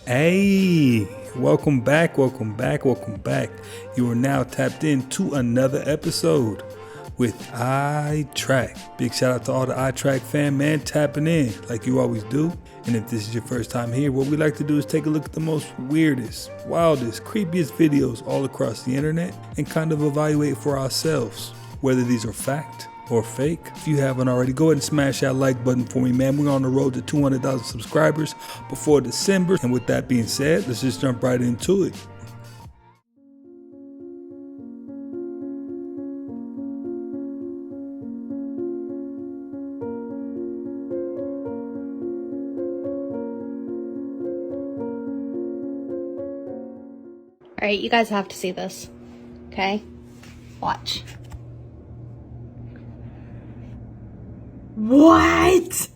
Hey, welcome back. You are now tapped into another episode with iTrack. Big shout out to all the iTrack fan, man, tapping in like you always do. And if this is your first time here, what we like to do is take a look at the most weirdest, wildest, creepiest videos all across the internet and kind of evaluate for ourselves whether these are fact or fake. If you haven't already, go ahead and smash that like button for me, man. We're on the road to 200,000 subscribers before December. And with that being said, let's just jump right into it. All right, you guys have to see this, okay? Watch. What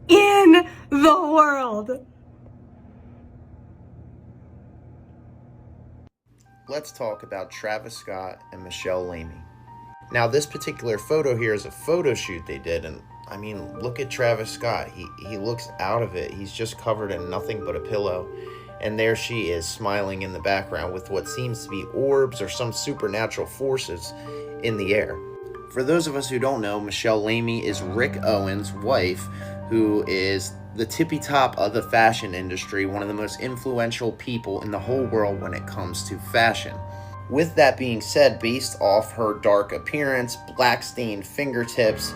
in the world? Let's talk about Travis Scott and Michelle Lamy. Now, this particular photo here is a photo shoot they did, and I mean, look at Travis Scott. He looks out of it. He's just covered in nothing but a pillow. And there she is, smiling in the background with what seems to be orbs or some supernatural forces in the air. For those of us who don't know, Michelle Lamy is Rick Owens' wife, who is the tippy top of the fashion industry, one of the most influential people in the whole world when it comes to fashion. With that being said, based off her dark appearance, black stained fingertips,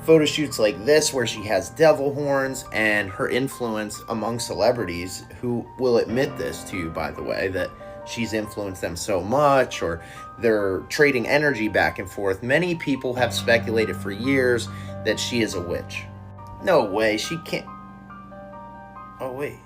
photo shoots like this where she has devil horns, and her influence among celebrities who will admit this to you, by the way, that she's influenced them so much, or they're trading energy back and forth. Many people have speculated for years that she is a witch. No way, she can't. Oh wait,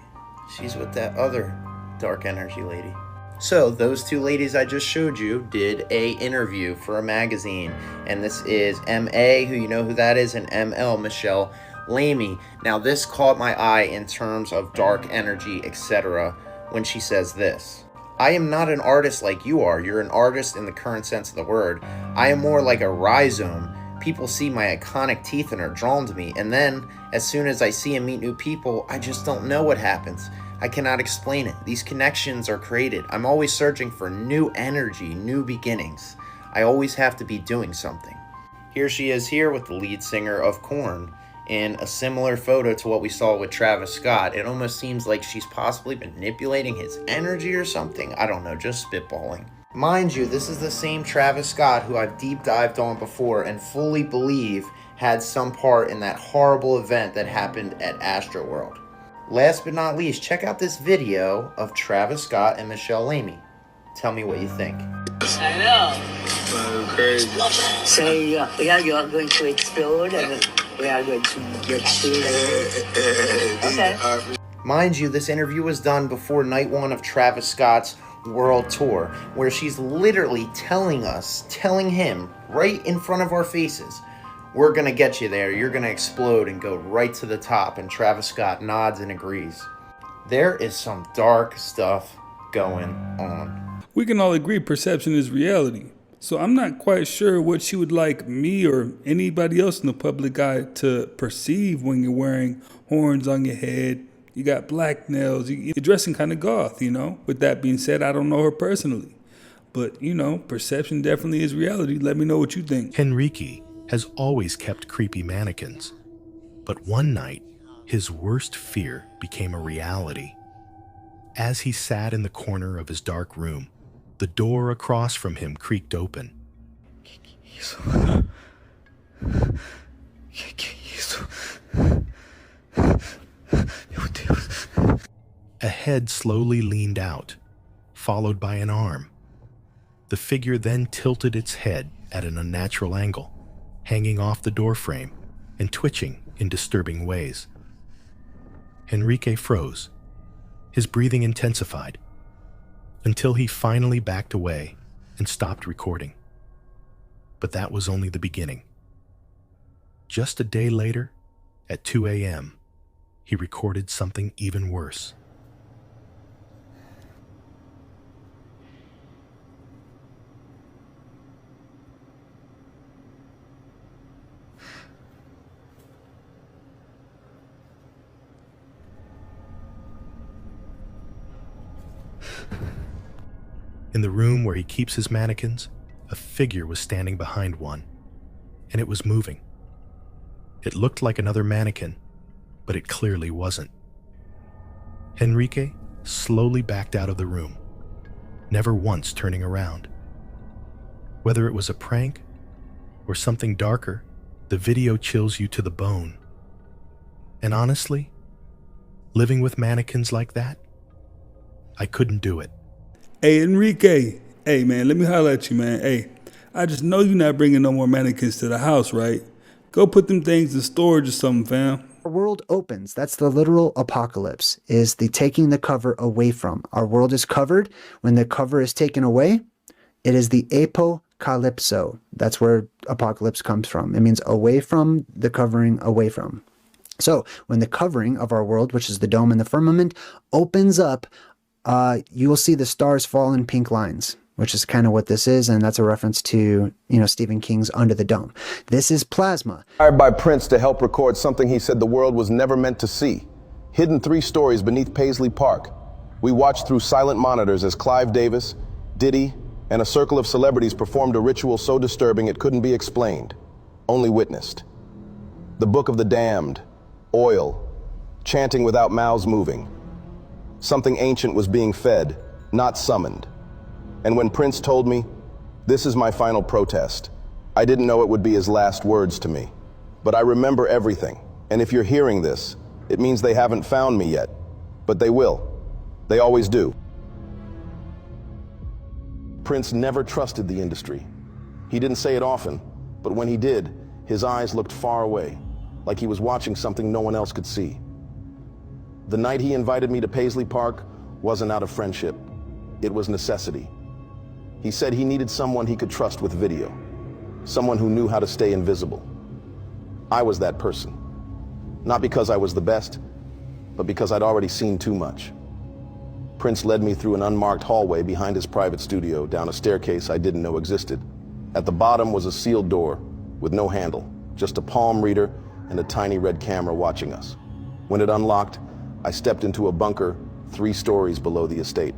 she's with that other dark energy lady. So those two ladies I just showed you did a interview for a magazine, and this is MA, who you know who that is, and ML, Michelle Lamy. Now this caught my eye in terms of dark energy, etc., when she says this: I am not an artist like you are. You're an artist in the current sense of the word. I am more like a rhizome. People see my iconic teeth and are drawn to me, and then as soon as I see and meet new people, I just don't know what happens. I cannot explain it. These connections are created. I'm always searching for new energy, new beginnings. I always have to be doing something. Here she is here with the lead singer of Korn in a similar photo to what we saw with Travis Scott. It almost seems like she's possibly manipulating his energy or something. I don't know, just spitballing. Mind you, this is the same Travis Scott who I've deep dived on before and fully believe had some part in that horrible event that happened at Astroworld. Last but not least, check out this video of Travis Scott and Michelle Lamy. Tell me what you think. I know. Crazy. So you're going to explode and we are going to get to okay. Mind you, this interview was done before night one of Travis Scott's world tour, where she's literally telling him right in front of our faces, we're going to get you there. You're going to explode and go right to the top. And Travis Scott nods and agrees. There is some dark stuff going on. We can all agree perception is reality. So I'm not quite sure what she would like me or anybody else in the public eye to perceive when you're wearing horns on your head. You got black nails. You're dressing kind of goth, you know. With that being said, I don't know her personally. But, you know, perception definitely is reality. Let me know what you think. Enrique has always kept creepy mannequins, but one night, his worst fear became a reality. As he sat in the corner of his dark room, the door across from him creaked open. A head slowly leaned out, followed by an arm. The figure then tilted its head at an unnatural angle, hanging off the doorframe and twitching in disturbing ways. Enrique froze. His breathing intensified until he finally backed away and stopped recording. But that was only the beginning. Just a day later, at 2 a.m., he recorded something even worse. In the room where he keeps his mannequins, a figure was standing behind one, and it was moving. It looked like another mannequin, but it clearly wasn't. Henrique slowly backed out of the room, never once turning around. Whether it was a prank or something darker, the video chills you to the bone. And honestly, living with mannequins like that, I couldn't do it. Hey, Enrique. Hey, man, let me holler at you, man. Hey, I just know you're not bringing no more mannequins to the house, right? Go put them things in storage or something, fam. Our world opens. That's the literal apocalypse, is the taking the cover away from. Our world is covered. When the cover is taken away, it is the apocalypso. That's where apocalypse comes from. It means away from, the covering, away from. So when the covering of our world, which is the dome and the firmament, opens up, you will see the stars fall in pink lines, which is kind of what this is, and that's a reference to, Stephen King's Under the Dome. This is plasma. Hired by Prince to help record something he said the world was never meant to see. Hidden 3 stories beneath Paisley Park. We watched through silent monitors as Clive Davis, Diddy, and a circle of celebrities performed a ritual so disturbing it couldn't be explained, only witnessed. The Book of the Damned, oil, chanting without mouths moving. Something ancient was being fed, not summoned. And when Prince told me, "This is my final protest," I didn't know it would be his last words to me. But I remember everything. And if you're hearing this, it means they haven't found me yet. But they will. They always do. Prince never trusted the industry. He didn't say it often, but when he did, his eyes looked far away, like he was watching something no one else could see. The night he invited me to Paisley Park wasn't out of friendship. It was necessity. He said he needed someone he could trust with video, someone who knew how to stay invisible. I was that person. Not because I was the best, but because I'd already seen too much. Prince led me through an unmarked hallway behind his private studio, down a staircase I didn't know existed. At the bottom was a sealed door with no handle, just a palm reader and a tiny red camera watching us. When it unlocked, I stepped into a bunker 3 stories below the estate.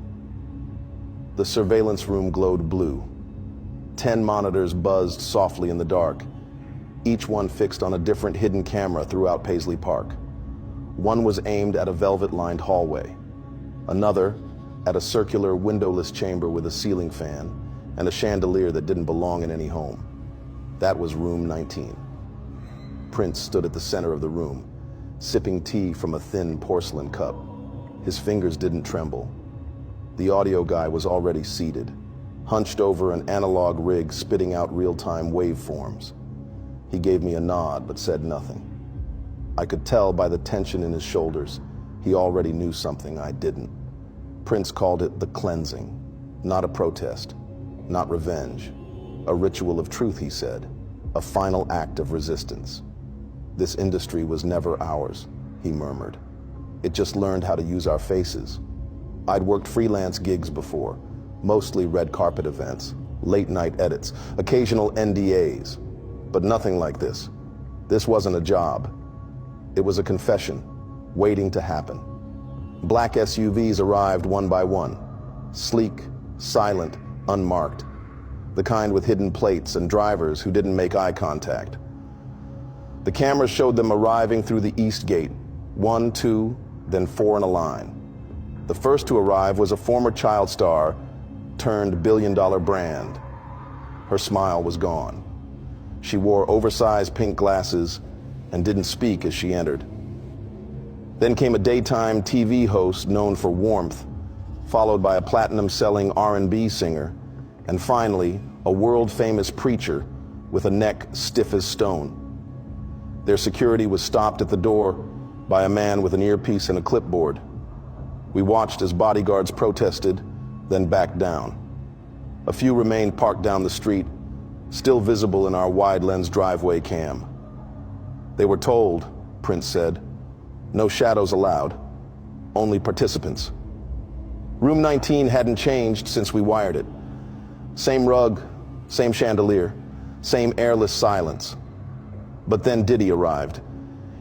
The surveillance room glowed blue. 10 monitors buzzed softly in the dark, each one fixed on a different hidden camera throughout Paisley Park. One was aimed at a velvet-lined hallway, another at a circular windowless chamber with a ceiling fan and a chandelier that didn't belong in any home. That was room 19. Prince stood at the center of the room, sipping tea from a thin porcelain cup. His fingers didn't tremble. The audio guy was already seated, hunched over an analog rig spitting out real-time waveforms. He gave me a nod but said nothing. I could tell by the tension in his shoulders he already knew something I didn't. Prince called it the cleansing, not a protest, not revenge. A ritual of truth, he said, a final act of resistance. This industry was never ours, he murmured. It just learned how to use our faces. I'd worked freelance gigs before, mostly red carpet events, late night edits, occasional NDAs, but nothing like this. This wasn't a job. It was a confession, waiting to happen. Black SUVs arrived one by one, sleek, silent, unmarked, the kind with hidden plates and drivers who didn't make eye contact. The cameras showed them arriving through the east gate, 1, 2, then 4 in a line. The first to arrive was a former child star turned billion-dollar brand. Her smile was gone. She wore oversized pink glasses and didn't speak as she entered. Then came a daytime TV host known for warmth, followed by a platinum-selling R&B singer, and finally, a world-famous preacher with a neck stiff as stone. Their security was stopped at the door by a man with an earpiece and a clipboard. We watched as bodyguards protested, then backed down. A few remained parked down the street, still visible in our wide-lens driveway cam. They were told, Prince said, no shadows allowed, only participants. Room 19 hadn't changed since we wired it. Same rug, same chandelier, same airless silence. But then Diddy arrived.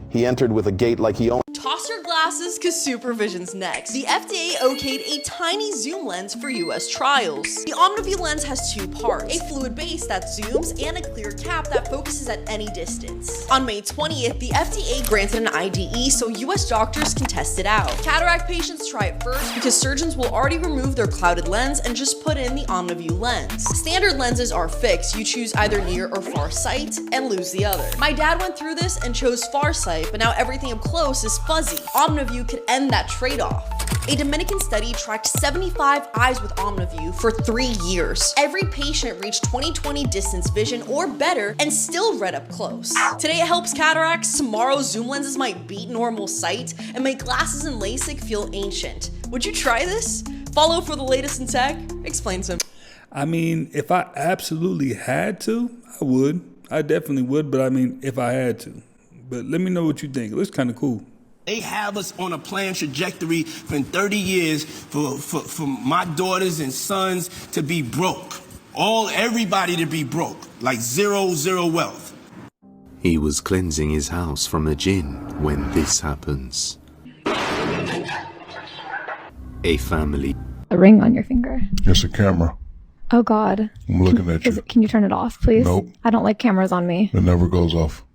He entered with a gait like he owned. toss your glasses cause supervision's next. The FDA okayed a tiny zoom lens for US trials. The OmniView lens has two parts, a fluid base that zooms and a clear cap that focuses at any distance. On May 20th, the FDA granted an IDE so US doctors can test it out. Cataract patients try it first because surgeons will already remove their clouded lens and just put in the OmniView lens. Standard lenses are fixed. You choose either near or far sight and lose the other. My dad went through this and chose far sight, but now everything up close is fuzzy. OmniView could end that trade-off. A Dominican study tracked 75 eyes with OmniView for 3 years. Every patient reached 20/20 distance vision or better and still read up close. Today it helps cataracts, tomorrow zoom lenses might beat normal sight and make glasses and LASIK feel ancient. Would you try this? Follow for the latest in tech. Explains him. I mean, if I absolutely had to, I would. I definitely would, but I mean, if I had to. But let me know what you think. It looks kind of cool. They have us on a planned trajectory for 30 years for my daughters and sons to be broke. Everybody to be broke, like zero wealth. He was cleansing his house from a jinn when this happens. A family. A ring on your finger. It's a camera. Oh God. I'm looking at you. Can you turn it off, please? Nope. I don't like cameras on me. It never goes off.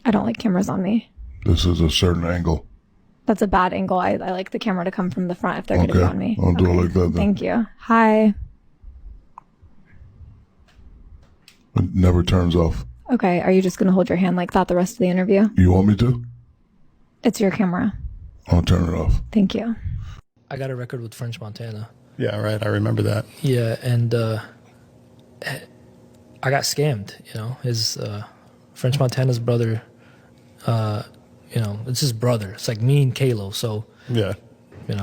I don't like cameras on me. This is a certain angle. That's a bad angle. I like the camera to come from the front if they're going to be on me. I'll do it like that then. Thank you. Hi. It never turns off. Okay, are you just going to hold your hand like that the rest of the interview? You want me to? It's your camera. I'll turn it off. Thank you. I got a record with French Montana. Yeah, right. I remember that. Yeah, and I got scammed, His French Montana's brother, it's his brother. It's like me and Kalo. So, yeah,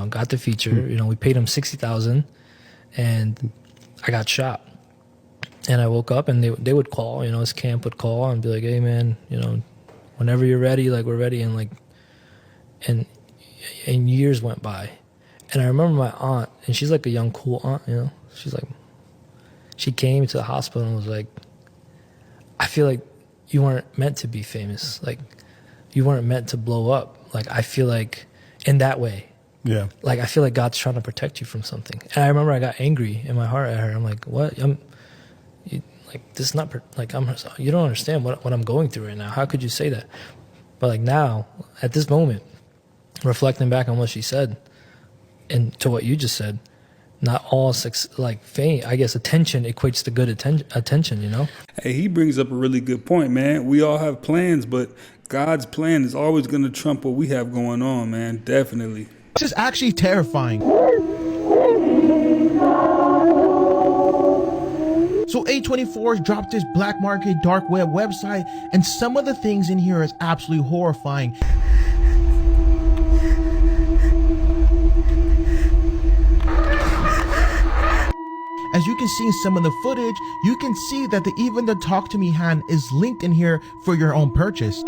got the feature. We paid him $60,000 and I got shot. And I woke up and they would call, his camp would call and be like, hey man, whenever you're ready, like we're ready. And years went by. And I remember my aunt, and she's like a young, cool aunt, she came to the hospital and was like, I feel like you weren't meant to be famous. Like, you weren't meant to blow up. Like, I feel like in that way. Yeah. Like, I feel like God's trying to protect you from something. And I remember I got angry in my heart at her. I'm like, what? You don't understand what I'm going through right now. How could you say that? But like now, at this moment, reflecting back on what she said, and to what you just said, not all fame, I guess attention equates to good attention, Hey, he brings up a really good point, man. We all have plans, but God's plan is always going to trump what we have going on, man. Definitely. This is actually terrifying. So A24's dropped this black market dark web website, and some of the things in here is absolutely horrifying. As you can see in some of the footage, you can see that even the Talk to Me hand is linked in here for your own purchase.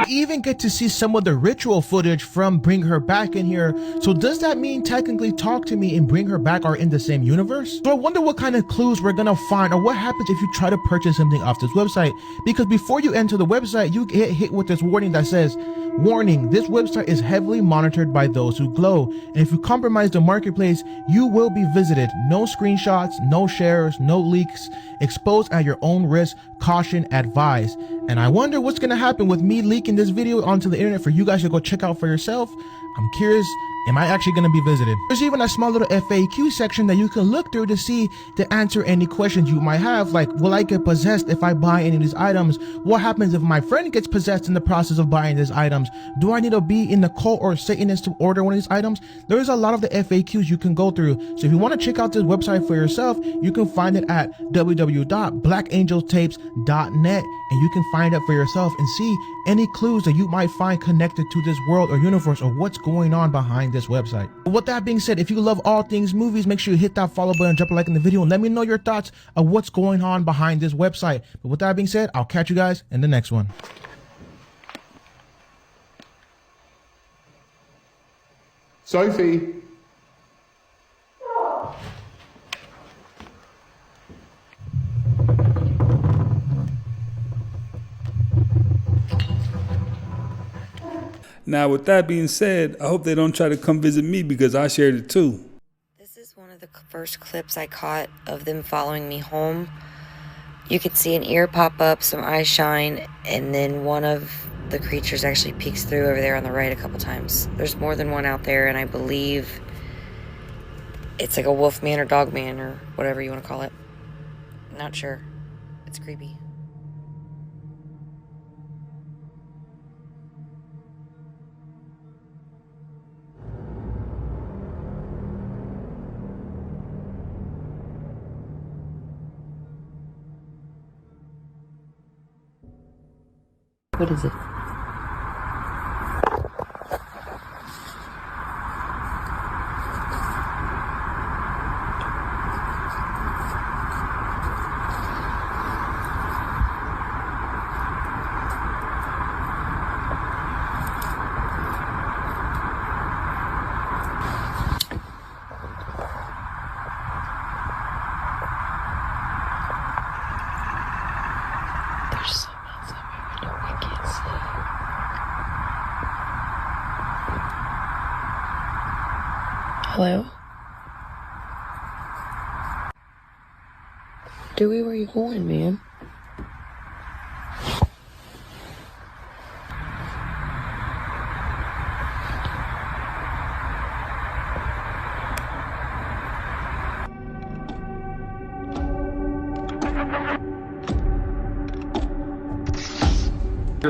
Even get to see some of the ritual footage from Bring Her Back in here. So does that mean technically Talk to Me and Bring Her Back are in the same universe? So I wonder what kind of clues we're gonna find, or what happens if you try to purchase something off this website. Because before you enter the website, you get hit with this warning that says, warning, this website is heavily monitored by those who glow, and if you compromise the marketplace, you will be visited. No screenshots, no shares, no leaks, exposed at your own risk, caution advised. And I wonder what's gonna happen with me leaking this video onto the internet for you guys to go check out for yourself. I'm curious, am I actually gonna be visited? There's even a small little FAQ section that you can look through to see to answer any questions you might have, like, will I get possessed if I buy any of these items? What happens if my friend gets possessed in the process of buying these items? Do I need to be in the cult or Satanist to order one of these items? There's a lot of the FAQs you can go through. So if you want to check out this website for yourself, you can find it at www.blackangelsTapes.net, and you can find it for yourself and see any clues that you might find connected to this world or universe, or what's going on behind this website. With that being said, if you love all things movies, make sure you hit that follow button, drop a like in the video, and let me know your thoughts of what's going on behind this website. But with that being said, I'll catch you guys in the next one. Sophie. Now, with that being said, I hope they don't try to come visit me because I shared it too. This is one of the first clips I caught of them following me home. You could see an ear pop up, some eyes shine, and then one of the creatures actually peeks through over there on the right a couple times. There's more than one out there, and I believe it's like a wolf man or dog man or whatever you want to call it. Not sure. It's creepy. What is it? There's someone outside my window. I can't see. Hello? Dewey, where you going, man?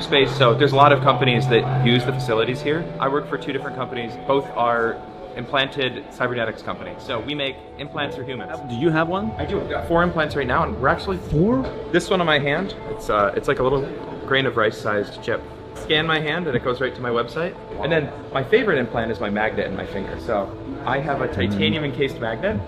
Space, so there's a lot of companies that use the facilities here. I work for 2 different companies. Both are implanted cybernetics companies. So we make implants for humans. Do you have one? I do. I've got 4 implants right now, and we're actually 4? This one on my hand, it's like a little grain of rice-sized chip. Scan my hand, and it goes right to my website. And then my favorite implant is my magnet in my finger. So I have a titanium-encased magnet,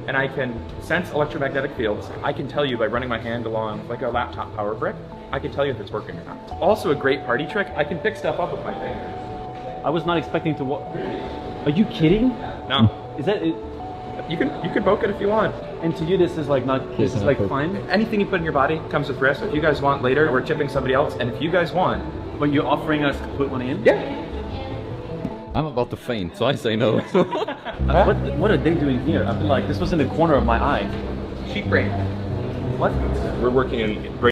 and I can sense electromagnetic fields. I can tell you by running my hand along like a laptop power brick. I can tell you if it's working or not. Also a great party trick, I can pick stuff up with my finger. I was not expecting to Are you kidding? No. Is that it? You can poke it if you want. And to you this is like not, this is like fine? Anything you put in your body comes with risk. If you guys want later, we're chipping somebody else, and if you guys want. But you're offering us to put one in? Yeah. I'm about to faint, so I say no. What are they doing here? I feel like this was in the corner of my eye. Sheep brain. What? We're working in brain.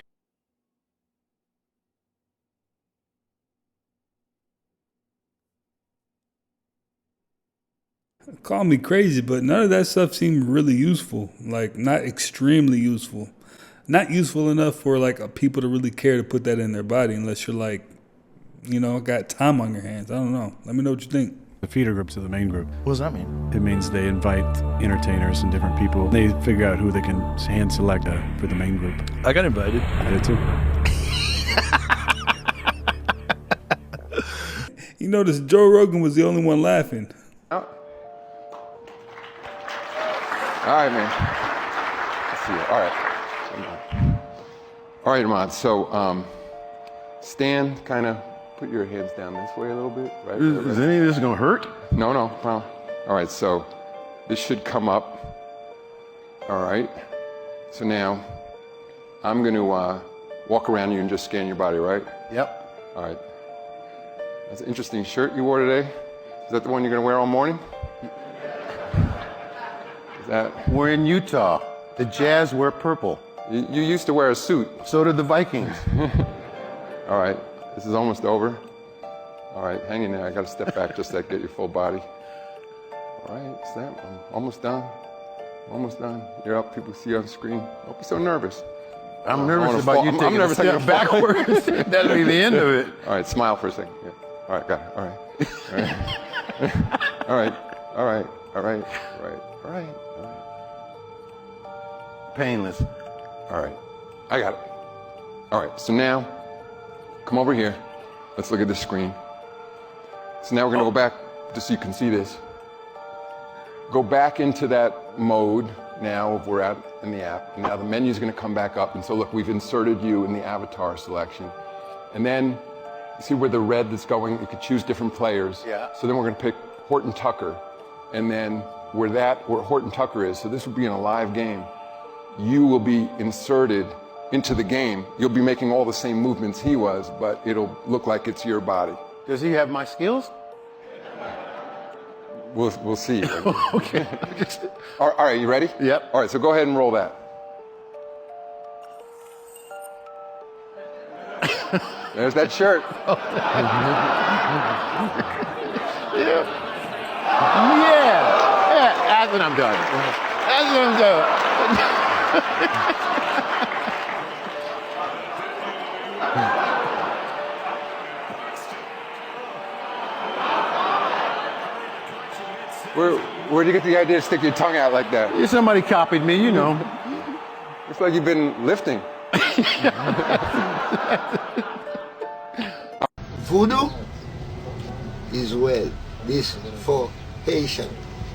Call me crazy, but none of that stuff seemed really useful. Like, not extremely useful. Not useful enough for, like, people to really care to put that in their body unless you're, like, you know, got time on your hands. I don't know. Let me know what you think. The feeder group to the main group. What does that mean? It means they invite entertainers and different people. They figure out who they can hand select for the main group. I got invited. I did too. You notice Joe Rogan was the only one laughing. Oh. All right, man. Let's see. All right. All right, Ahmad. So, stand, kind of put your hands down this way a little bit. Right? Is any of this going to hurt? No. Well, all right. So, this should come up. All right. So now, I'm going to walk around you and just scan your body, right? Yep. All right. That's an interesting shirt you wore today. Is that the one you're going to wear all morning? Is that? We're in Utah. The Jazz wear purple. You used to wear a suit. So did the Vikings. All right. This is almost over. All right. Hang in there. I got to step back just to get your full body. All right. Snap. I'm almost done. Almost done. You're up. People see you on screen. Don't be so nervous. I'm nervous about you taking a step backwards. That'll be the end of it. All right. Smile for a second. Yeah. All right. Got it. All right. All right. All right. All right. All right. All right. All right. Painless. All right. I got it. All right. So now, come over here. Let's look at this screen. So now we're going to go back just so you can see this. Go back into that mode now of we're out in the app. And now the menu is going to come back up. And so look, we've inserted you in the avatar selection. And then see where the red that's going, you could choose different players. Yeah. So then we're going to pick Horton Tucker. And then where Horton Tucker is, so this would be in a live game, you will be inserted into the game. You'll be making all the same movements he was, but it'll look like it's your body. Does he have my skills? We'll see. Okay. All right, you ready? Yep. All right, so go ahead and roll that. There's that shirt. Yeah. That's what I'm doing. That's what I'm doing. Where'd you get the idea to stick your tongue out like that? Yeah, somebody copied me, you know. Looks like you've been lifting. Voodoo is well. This for Haitian.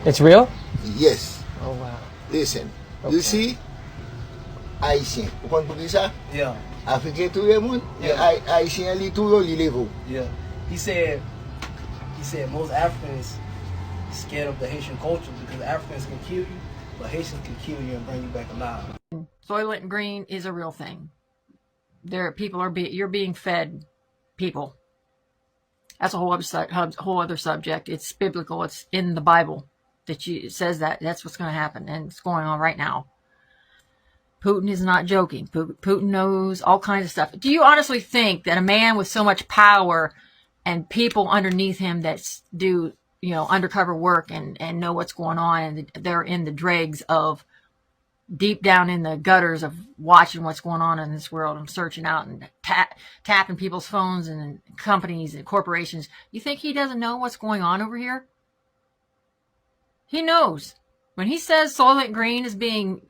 It's real? Yes. Oh wow. Listen, you see, Haitian. Vous comprenez ça? Yeah. Africain tout le monde. Yeah. Haitian li tout yo li levo. Yeah. He said most Africans scared of the Haitian culture because Africans can kill you, but Haitians can kill you and bring you back alive. Soylent Green is a real thing. You're being fed people. That's a whole other subject. It's biblical. It's in the Bible it says that's what's going to happen, and it's going on right now. Putin is not joking. Putin knows all kinds of stuff. Do you honestly think that a man with so much power and people underneath him that do undercover work and know what's going on, and they're in the dregs of deep down in the gutters of watching what's going on in this world and searching out and tapping people's phones and companies and corporations, you think he doesn't know what's going on over here? He knows. When he says Soylent Green is being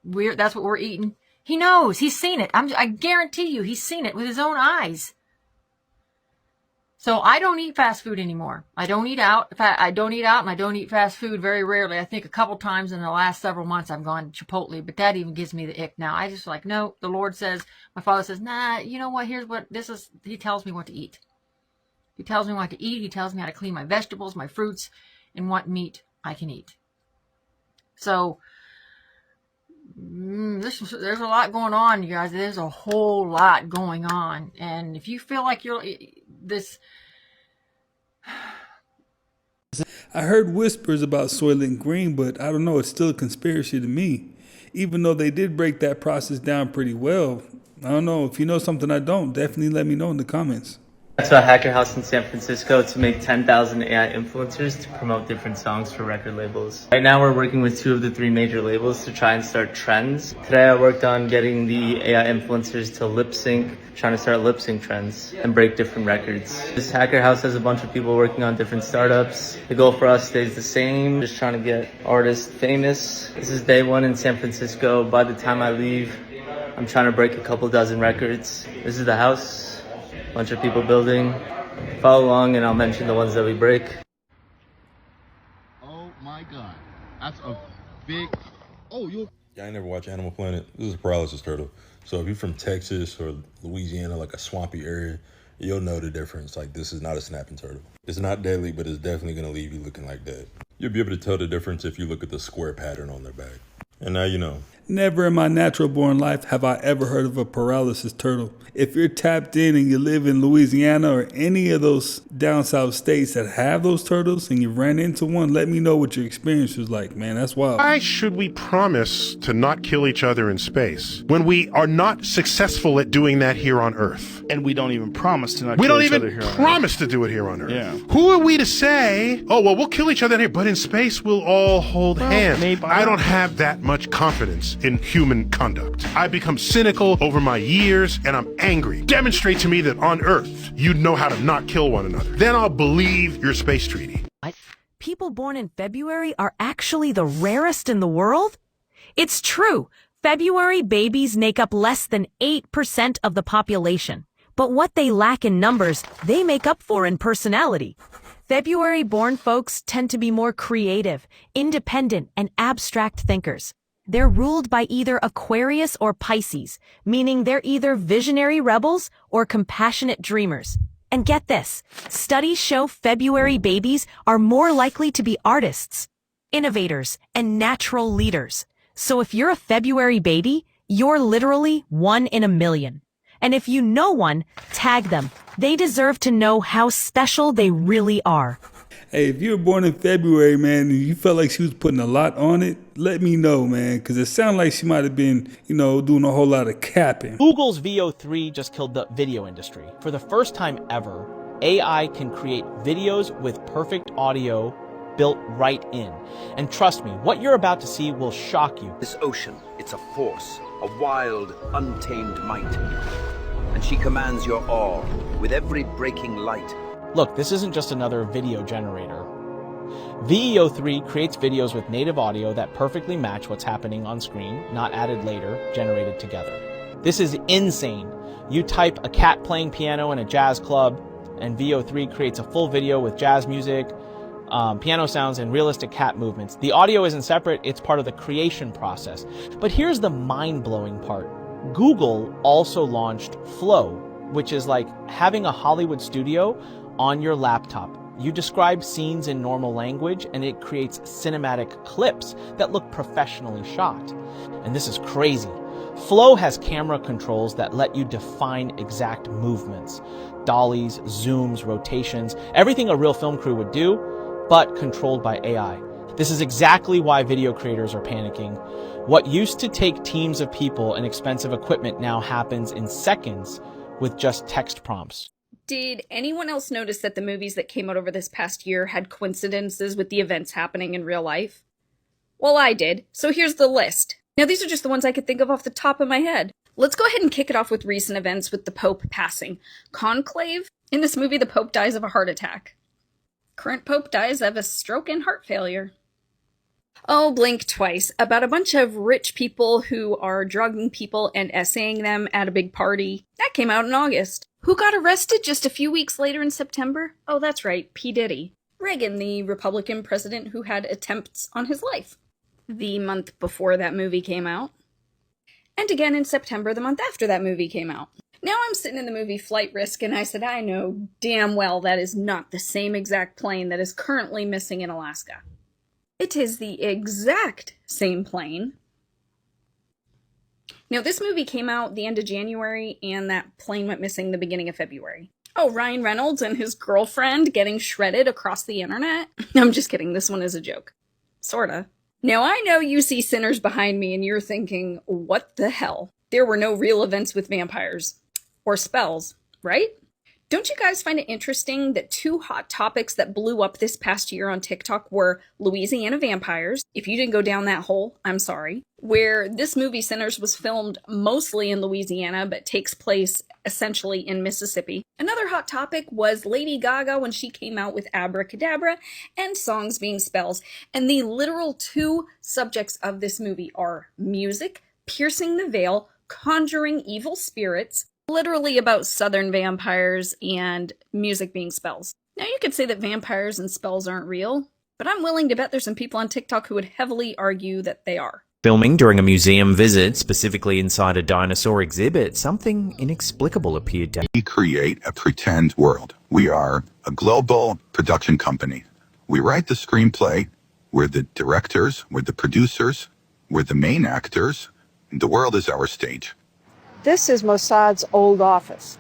weird, that's what we're eating, he knows. He's seen it. I guarantee you he's seen it with his own eyes. So I don't eat fast food anymore. I don't eat out. I don't eat out, and I don't eat fast food very rarely. I think a couple times in the last several months I've gone to Chipotle, but that even gives me the ick now. I just like, no, the Lord says, my Father says, nah, you know what, here's what this is. He tells me what to eat. He tells me what to eat. He tells me how to clean my vegetables, my fruits, and what meat I can eat. So there's a lot going on, you guys. There's a whole lot going on. And if you feel like you're this... I heard whispers about Soylent Green, but I don't know, it's still a conspiracy to me. Even though they did break that process down pretty well. I don't know, if you know something I don't, definitely let me know in the comments. That's a hacker house in San Francisco to make 10,000 AI influencers to promote different songs for record labels. Right now we're working with 2 of the 3 major labels to try and start trends. Today I worked on getting the AI influencers to lip sync, trying to start lip sync trends and break different records. This hacker house has a bunch of people working on different startups. The goal for us stays the same, just trying to get artists famous. This is day 1 in San Francisco. By the time I leave, I'm trying to break a couple dozen records. This is the house. Bunch of people building. Follow along and I'll mention the ones that we break. Oh my God, that's a big, Y'all ain't never watch Animal Planet? This is a paralysis turtle. So if you're from Texas or Louisiana, like a swampy area, you'll know the difference. Like, this is not a snapping turtle. It's not deadly, but it's definitely gonna leave you looking like that. You'll be able to tell the difference if you look at the square pattern on their back. And now you know. Never in my natural born life have I ever heard of a paralysis turtle. If you're tapped in and you live in Louisiana or any of those down south states that have those turtles and you ran into one, let me know what your experience was like, man. That's wild. Why should we promise to not kill each other in space when we are not successful at doing that here on Earth? And we don't even promise to not kill each other here on Earth. We don't even promise to do it here on Earth. Yeah. Who are we to say, oh, well, we'll kill each other here, but in space we'll all hold hands? I don't have that much confidence in human conduct. I become cynical over my years and I'm angry. Demonstrate to me that on Earth you'd know how to not kill one another. Then I'll believe your space treaty. People born in February are actually the rarest in the world? It's true. February babies make up less than 8% of the population. But what they lack in numbers, they make up for in personality. February-born folks tend to be more creative, independent, and abstract thinkers. They're ruled by either Aquarius or Pisces, meaning they're either visionary rebels or compassionate dreamers. And get this, studies show February babies are more likely to be artists, innovators, and natural leaders. So if you're a February baby, you're literally 1 in a million. And if you know one, tag them. They deserve to know how special they really are. Hey, if you were born in February, man, and you felt like she was putting a lot on it, let me know, man, because it sounded like she might have been, doing a whole lot of capping. Google's VO3 just killed the video industry. For the first time ever, AI can create videos with perfect audio built right in. And trust me, what you're about to see will shock you. This ocean, it's a force, a wild, untamed might. And she commands your awe with every breaking light. Look, this isn't just another video generator. VEO3 creates videos with native audio that perfectly match what's happening on screen, not added later, generated together. This is insane. You type a cat playing piano in a jazz club, and VEO3 creates a full video with jazz music, piano sounds, and realistic cat movements. The audio isn't separate, it's part of the creation process. But here's the mind-blowing part. Google also launched Flow, which is like having a Hollywood studio on your laptop. You describe scenes in normal language and it creates cinematic clips that look professionally shot. And this is crazy. Flow has camera controls that let you define exact movements. Dollies, zooms, rotations, everything a real film crew would do, but controlled by AI. This is exactly why video creators are panicking. What used to take teams of people and expensive equipment now happens in seconds with just text prompts. Did anyone else notice that the movies that came out over this past year had coincidences with the events happening in real life? Well, I did, so here's the list. Now, these are just the ones I could think of off the top of my head. Let's go ahead and kick it off with recent events with the Pope passing. Conclave? In this movie, the Pope dies of a heart attack. Current Pope dies of a stroke and heart failure. Oh, blink twice. About a bunch of rich people who are drugging people and essaying them at a big party. That came out in August. Who got arrested just a few weeks later in September? Oh, that's right, P. Diddy. Reagan, the Republican president who had attempts on his life. The month before that movie came out. And again in September, the month after that movie came out. Now I'm sitting in the movie Flight Risk and I said, I know damn well that is not the same exact plane that is currently missing in Alaska. It is the exact same plane. Now, this movie came out the end of January, and that plane went missing the beginning of February. Oh, Ryan Reynolds and his girlfriend getting shredded across the internet? I'm just kidding, this one is a joke. Sorta. Now, I know you see sinners behind me, and you're thinking, what the hell? There were no real events with vampires. Or spells, right? Don't you guys find it interesting that two hot topics that blew up this past year on TikTok were Louisiana vampires? If you didn't go down that hole, I'm sorry. Where this movie Sinners was filmed mostly in Louisiana, but takes place essentially in Mississippi. Another hot topic was Lady Gaga when she came out with Abracadabra and songs being spells. And the literal two subjects of this movie are music, piercing the veil, conjuring evil spirits, literally about southern vampires and music being spells. Now you could say that vampires and spells aren't real, but I'm willing to bet there's some people on TikTok who would heavily argue that they are. Filming during a museum visit, specifically inside a dinosaur exhibit, something inexplicable appeared to... We create a pretend world. We are a global production company. We write the screenplay, we're the directors, we're the producers, we're the main actors, and the world is our stage. This is Mossad's old office.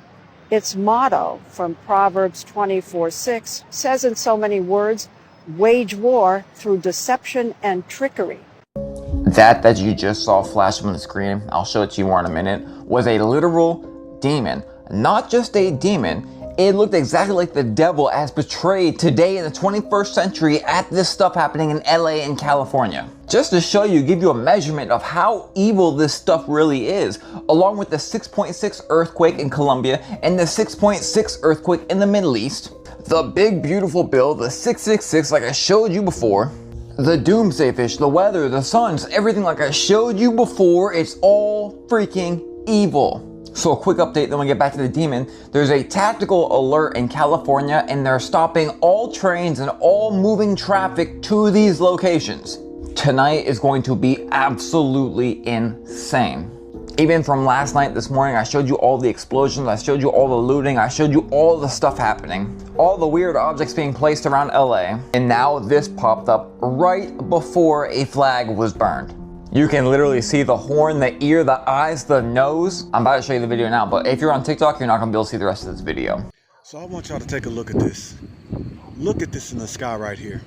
Its motto from Proverbs 24:6 says in so many words, wage war through deception and trickery. That you just saw flash on the screen, I'll show it to you more in a minute, was a literal demon. Not just a demon, it looked exactly like the devil as portrayed today in the 21st century at this stuff happening in LA and California. Just to show you, give you a measurement of how evil this stuff really is, along with the 6.6 earthquake in Colombia and the 6.6 earthquake in the Middle East, the big beautiful bill, the 666 like I showed you before, the doomsday fish, the weather, the suns, everything like I showed you before, it's all freaking evil. So a quick update, then we get back to the demon. There's a tactical alert in California and they're stopping all trains and all moving traffic to these locations. Tonight is going to be absolutely insane. Even from last night, this morning, I showed you all the explosions, I showed you all the looting, I showed you all the stuff happening, all the weird objects being placed around LA. And now this popped up right before a flag was burned. You can literally see the horn, the ear, the eyes, the nose. I'm about to show you the video now, but if you're on TikTok, you're not gonna be able to see the rest of this video. So I want y'all to take a look at this. Look at this in the sky right here.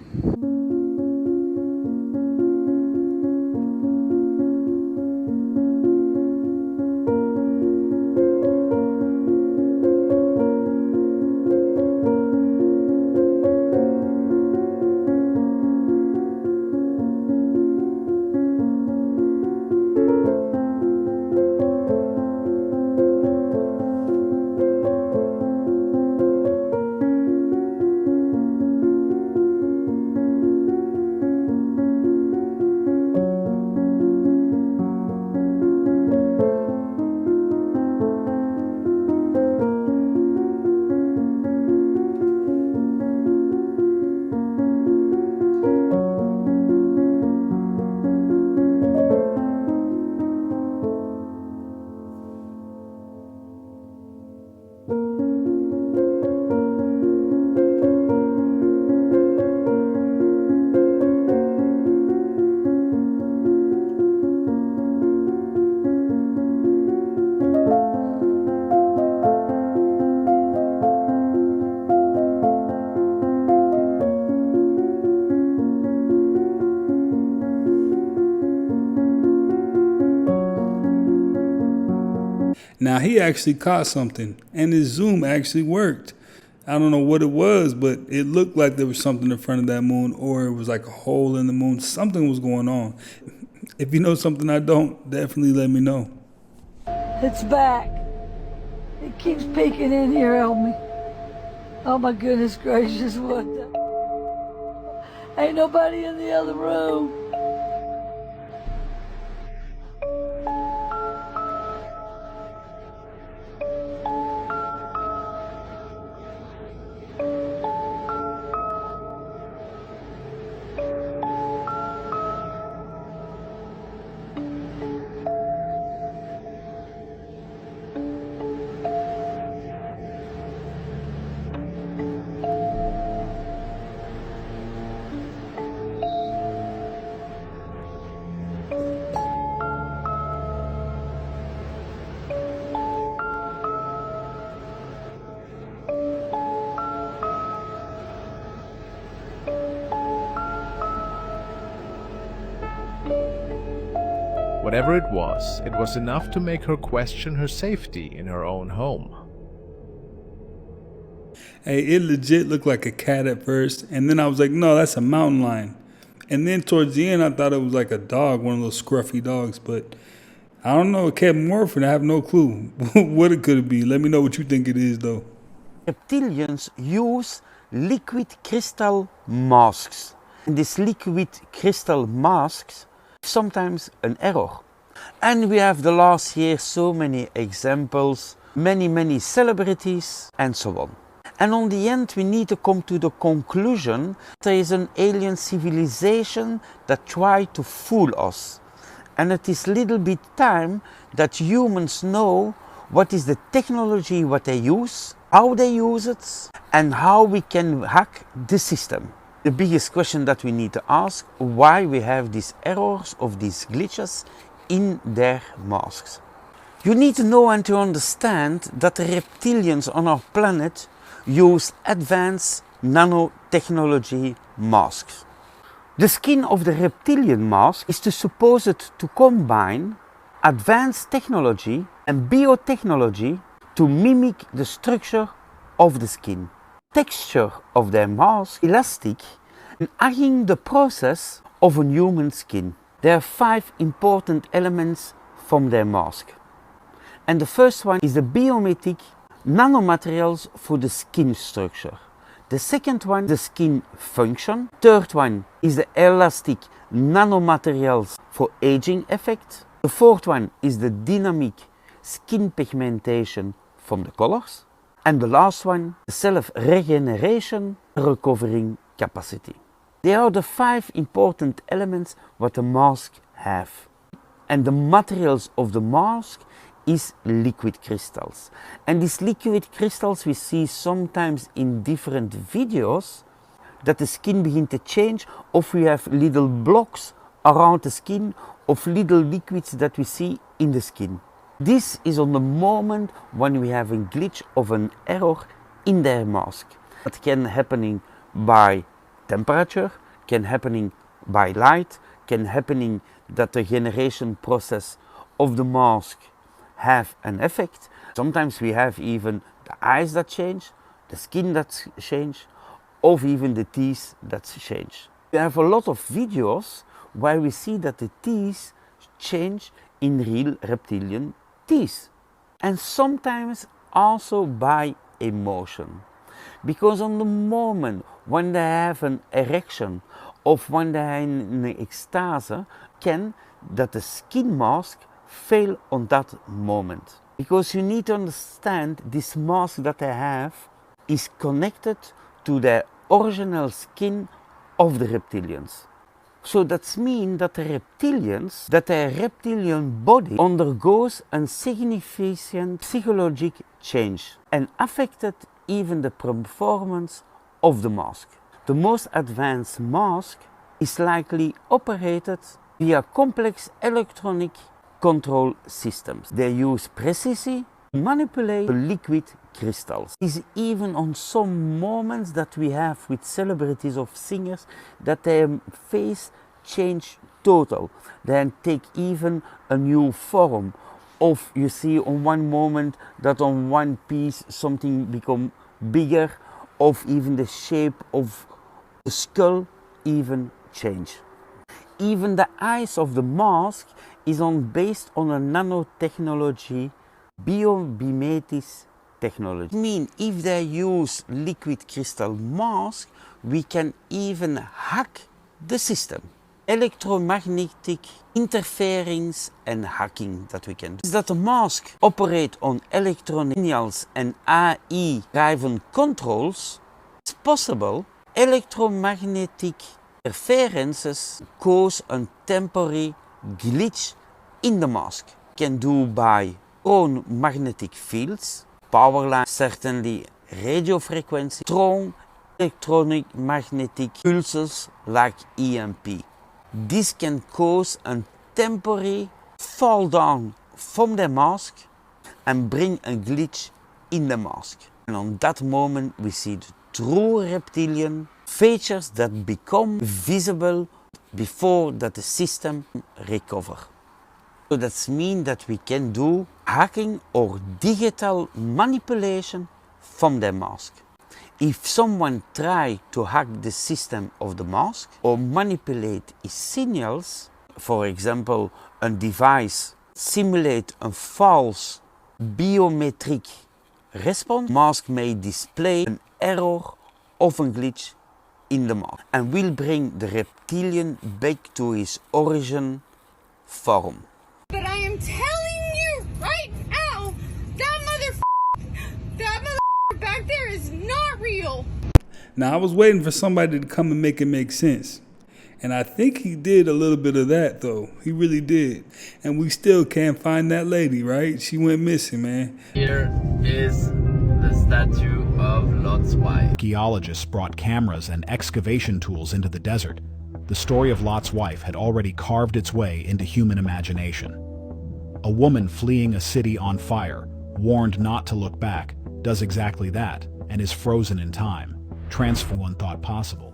Now he actually caught something, and his zoom actually worked. I don't know what it was, but it looked like there was something in front of that moon, or it was like a hole in the moon. Something was going on. If you know something I don't, definitely let me know. It's back. It keeps peeking in here on me. Oh my goodness gracious, what the? Ain't nobody in the other room. Whatever it was enough to make her question her safety in her own home. Hey, it legit looked like a cat at first, and then I was like, no, that's a mountain lion. And then towards the end, I thought it was like a dog, one of those scruffy dogs, but I don't know, it kept morphing. I have no clue what it could be. Let me know what you think it is, though. Reptilians use liquid crystal masks. And these liquid crystal masks sometimes an error. And we have the last year so many examples, many celebrities and so on. And on the end we need to come to the conclusion there is an alien civilization that try to fool us. And it is little bit time that humans know what is the technology what they use, how they use it, and how we can hack the system. The biggest question that we need to ask, why we have these errors of these glitches in their masks. You need to know and to understand that the reptilians on our planet use advanced nanotechnology masks. The skin of the reptilian mask is supposed to combine advanced technology and biotechnology to mimic the structure of the skin. Texture of their mask elastic and hugging the process of a human skin. There are 5 important elements from their mask. And the first one is the biomimetic nanomaterials for the skin structure. The second one, the skin function. Third one is the elastic nanomaterials for aging effect. The fourth one is the dynamic skin pigmentation from the colors. And the last one, the self-regeneration recovering capacity. They are the 5 important elements what the mask have. And the materials of the mask is liquid crystals. And these liquid crystals we see sometimes in different videos that the skin begins to change, or we have little blocks around the skin of little liquids that we see in the skin. This is on the moment when we have a glitch of an error in their mask. It can happening by temperature, can happening by light, can happening that the generation process of the mask have an effect. Sometimes we have even the eyes that change, the skin that change, or even the teeth that change. We have a lot of videos where we see that the teeth change in real reptilian teeth. And sometimes also by emotion. Because on the moment when they have an erection or when they are in ecstasy, can that the skin mask fail on that moment. Because you need to understand this mask that they have is connected to the original skin of the reptilians. So that means that the reptilians, that their reptilian body undergoes a significant psychological change and affected even the performance of the mask. The most advanced mask is likely operated via complex electronic control systems. They use precision to manipulate the liquid crystals. It's even on some moments that we have with celebrities of singers that their face change total. Then take even a new form of, you see on one moment that on one piece something become bigger, of even the shape of the skull even change. Even the eyes of the mask is based on a nanotechnology, biomimetic technology. I mean, if they use liquid crystal mask, we can even hack the system. Electromagnetic interference and hacking that we can do. Is that the mask operate on electronic signals and AI-driven controls? It's possible. Electromagnetic interferences cause a temporary glitch in the mask. Can do by own magnetic fields, power lines, certainly radio frequency, strong electronic magnetic pulses like EMP. This can cause a temporary fall down from the mask and bring a glitch in the mask. And on that moment we see the true reptilian features that become visible before that the system recovers. So that means that we can do hacking or digital manipulation from the mask. If someone tries to hack the system of the mask or manipulate its signals, for example, a device simulates a false biometric response, the mask may display an error of a glitch in the mask and will bring the reptilian back to his origin form. But I am telling you right now, that back there is not real. Now, I was waiting for somebody to come and make it make sense. And I think he did a little bit of that, though. He really did. And we still can't find that lady, right? She went missing, man. Here is the statue of Lot's wife. Archaeologists brought cameras and excavation tools into the desert. The story of Lot's wife had already carved its way into human imagination. A woman fleeing a city on fire, warned not to look back, does exactly that and is frozen in time, transform one thought possible.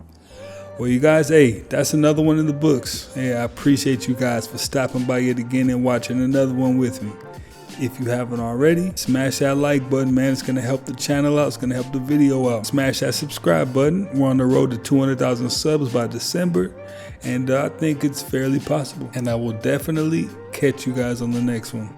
Well, you guys, hey, that's another one in the books. Hey, I appreciate you guys for stopping by yet again and watching another one with me. If you haven't already, smash that like button, man. It's going to help the channel out. It's going to help the video out. Smash that subscribe button. We're on the road to 200,000 subs by December, and I think it's fairly possible. And I will definitely catch you guys on the next one.